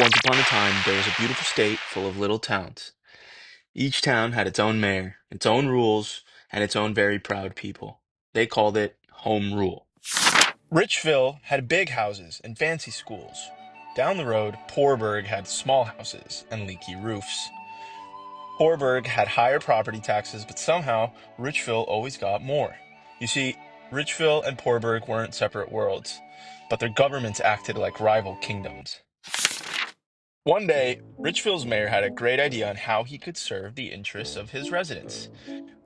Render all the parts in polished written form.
Once upon a time, there was a beautiful state full of little towns. Each town had its own mayor, its own rules, and its own very proud people. They called it home rule. Richville had big houses and fancy schools. Down the road, Poorburg had small houses and leaky roofs. Poorburg had higher property taxes, but somehow Richville always got more. You see, Richville and Poorburg weren't separate worlds, but their governments acted like rival kingdoms. One day, Richville's mayor had a great idea on how he could serve the interests of his residents.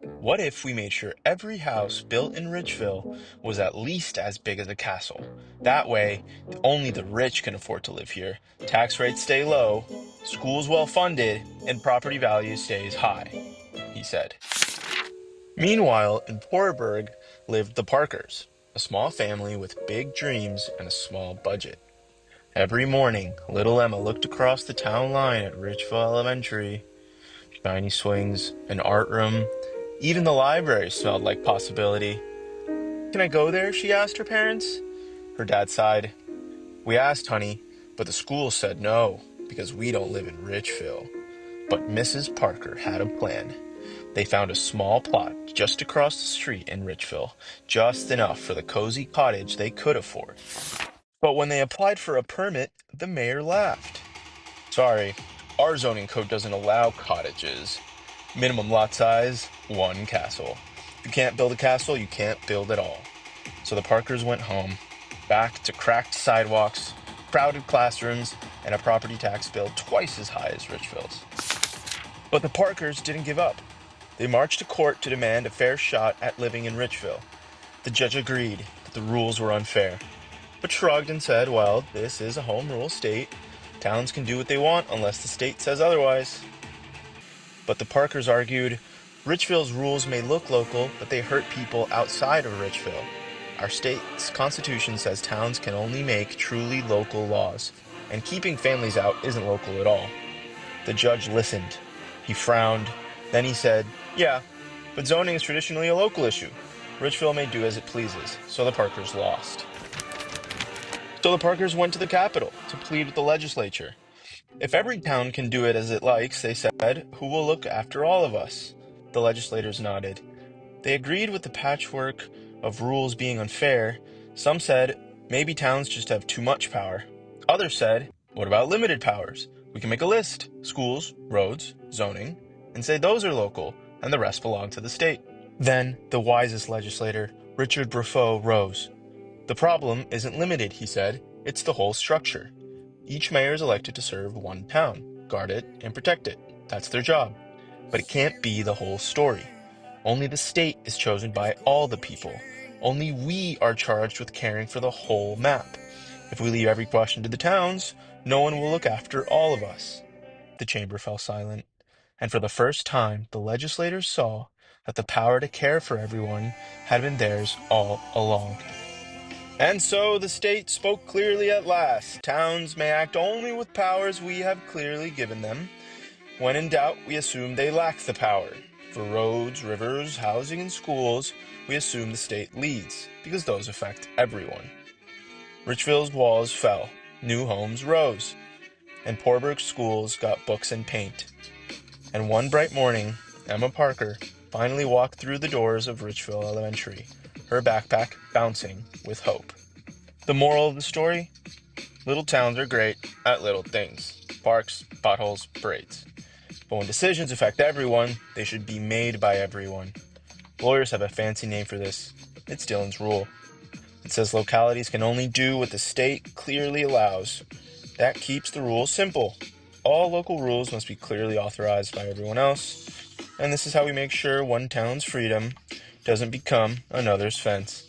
What if we made sure every house built in Richville was at least as big as a castle? That way, only the rich can afford to live here, tax rates stay low, schools well funded, and property value stays high, he said. Meanwhile, in Poorburg lived the Parkers, a small family with big dreams and a small budget. Every morning, little Emma looked across the town line at Richville Elementary. Shiny swings, an art room, even the library smelled like possibility. Can I go there? She asked her parents. Her dad sighed. We asked, honey, but the school said no, because we don't live in Richville. But Mrs. Parker had a plan. They found a small plot just across the street in Richville, just enough for the cozy cottage they could afford. But when they applied for a permit, the mayor laughed. Sorry, our zoning code doesn't allow cottages. Minimum lot size, one castle. If you can't build a castle, you can't build at all. So the Parkers went home, back to cracked sidewalks, crowded classrooms, and a property tax bill twice as high as Richville's. But the Parkers didn't give up. They marched to court to demand a fair shot at living in Richville. The judge agreed that the rules were unfair, but shrugged and said, well, this is a home rule state. Towns can do what they want unless the state says otherwise. But the Parkers argued, Richville's rules may look local, but they hurt people outside of Richville. Our state's constitution says towns can only make truly local laws, and keeping families out isn't local at all. The judge listened. He frowned. Then he said, yeah, but zoning is traditionally a local issue. Richville may do as it pleases, so the Parkers lost. So the Parkers went to the Capitol to plead with the legislature. If every town can do it as it likes, they said, who will look after all of us? The legislators nodded. They agreed with the patchwork of rules being unfair. Some said, maybe towns just have too much power. Others said, what about limited powers? We can make a list, schools, roads, zoning, and say those are local, and the rest belong to the state. Then the wisest legislator, Richard Bruffaut, rose. The problem isn't limited, he said. It's the whole structure. Each mayor is elected to serve one town, guard it, and protect it. That's their job. But it can't be the whole story. Only the state is chosen by all the people. Only we are charged with caring for the whole map. If we leave every question to the towns, no one will look after all of us. The chamber fell silent, and for the first time, the legislators saw that the power to care for everyone had been theirs all along. And so the state spoke clearly at last. Towns may act only with powers we have clearly given them. When in doubt, we assume they lack the power. For roads, rivers, housing, and schools, we assume the state leads, because those affect everyone. Richville's walls fell, new homes rose, and Poorburg's schools got books and paint. And one bright morning, Emma Parker finally walked through the doors of Richville Elementary, her backpack bouncing with hope. The moral of the story? Little towns are great at little things. Parks, potholes, parades. But when decisions affect everyone, they should be made by everyone. Lawyers have a fancy name for this. It's Dillon's Rule. It says localities can only do what the state clearly allows. That keeps the rules simple. All local rules must be clearly authorized by everyone else. And this is how we make sure one town's freedom doesn't become another's fence.